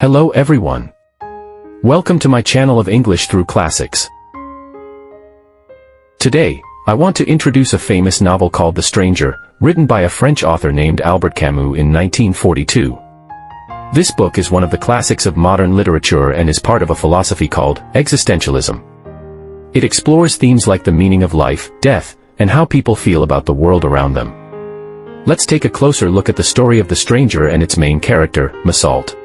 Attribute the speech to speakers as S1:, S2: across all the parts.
S1: Hello everyone. Welcome to my channel of English through Classics. Today, I want to introduce a famous novel called The Stranger, written by a French author named Albert Camus in 1942. This book is one of the classics of modern literature and is part of a philosophy called existentialism. It explores themes like the meaning of life, death, and how people feel about the world around them. Let's take a closer look at the story of The Stranger and its main character, Massault.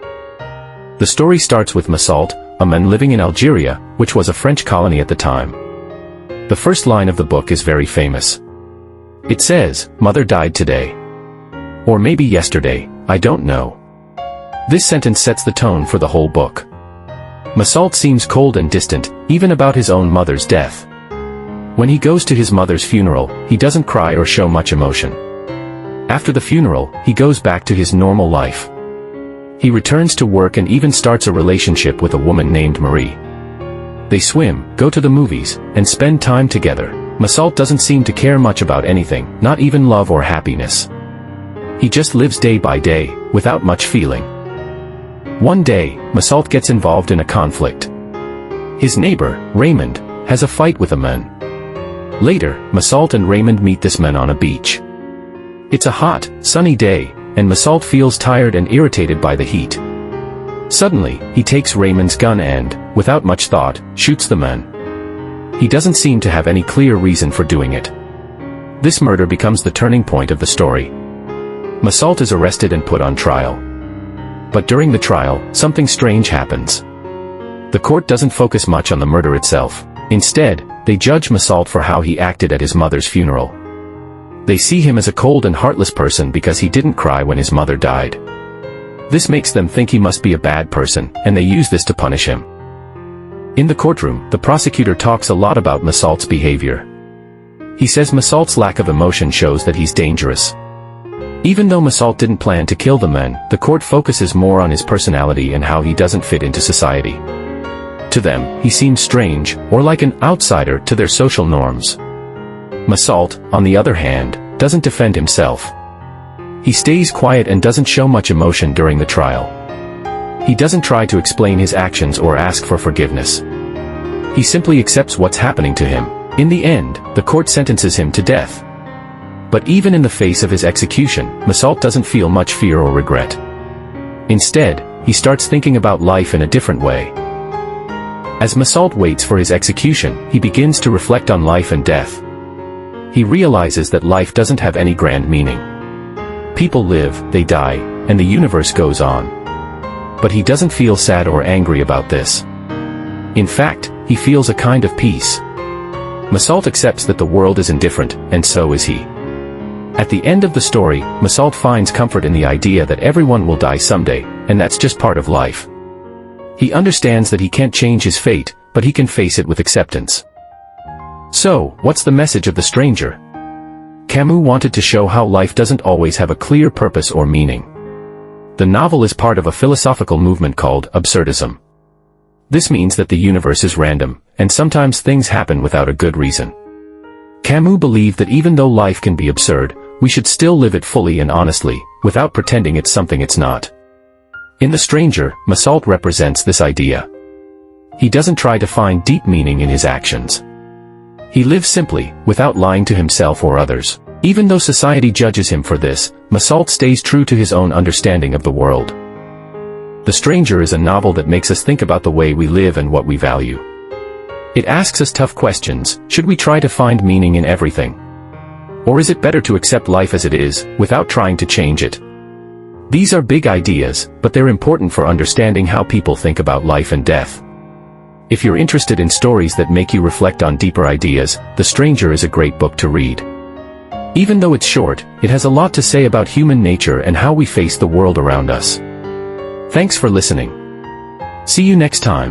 S1: The story starts with Massault, a man living in Algeria, which was a French colony at the time. The first line of the book is very famous. It says, "Mother died today. Or maybe yesterday, I don't know." This sentence sets the tone for the whole book. Massault seems cold and distant, even about his own mother's death. When he goes to his mother's funeral, he doesn't cry or show much emotion. After the funeral, he goes back to his normal life. He returns to work and even starts a relationship with a woman named Marie. They swim, go to the movies, and spend time together. Massault doesn't seem to care much about anything, not even love or happiness. He just lives day by day, without much feeling. One day, Massault gets involved in a conflict. His neighbor, Raymond, has a fight with a man. Later, Massault and Raymond meet this man on a beach. It's a hot, sunny day, and Massault feels tired and irritated by the heat. Suddenly, he takes Raymond's gun and, without much thought, shoots the man. He doesn't seem to have any clear reason for doing it. This murder becomes the turning point of the story. Massault is arrested and put on trial. But during the trial, something strange happens. The court doesn't focus much on the murder itself. Instead, they judge Massault for how he acted at his mother's funeral. They see him as a cold and heartless person because he didn't cry when his mother died. This makes them think he must be a bad person, and they use this to punish him. In the courtroom, the prosecutor talks a lot about Massault's behavior. He says Massault's lack of emotion shows that he's dangerous. Even though Massault didn't plan to kill the man, the court focuses more on his personality and how he doesn't fit into society. To them, he seems strange, or like an outsider to their social norms. Massault, on the other hand, doesn't defend himself. He stays quiet and doesn't show much emotion during the trial. He doesn't try to explain his actions or ask for forgiveness. He simply accepts what's happening to him. In the end, the court sentences him to death. But even in the face of his execution, Massault doesn't feel much fear or regret. Instead, he starts thinking about life in a different way. As Massault waits for his execution, he begins to reflect on life and death. He realizes that life doesn't have any grand meaning. People live, they die, and the universe goes on. But he doesn't feel sad or angry about this. In fact, he feels a kind of peace. Massault accepts that the world is indifferent, and so is he. At the end of the story, Massault finds comfort in the idea that everyone will die someday, and that's just part of life. He understands that he can't change his fate, but he can face it with acceptance. So, what's the message of The Stranger? Camus wanted to show how life doesn't always have a clear purpose or meaning. The novel is part of a philosophical movement called absurdism. This means that the universe is random, and sometimes things happen without a good reason. Camus believed that even though life can be absurd, we should still live it fully and honestly, without pretending it's something it's not. In The Stranger, Massault represents this idea. He doesn't try to find deep meaning in his actions. He lives simply, without lying to himself or others. Even though society judges him for this, Massault stays true to his own understanding of the world. The Stranger is a novel that makes us think about the way we live and what we value. It asks us tough questions. Should we try to find meaning in everything? Or is it better to accept life as it is, without trying to change it? These are big ideas, but they're important for understanding how people think about life and death. If you're interested in stories that make you reflect on deeper ideas, The Stranger is a great book to read. Even though it's short, it has a lot to say about human nature and how we face the world around us. Thanks for listening. See you next time.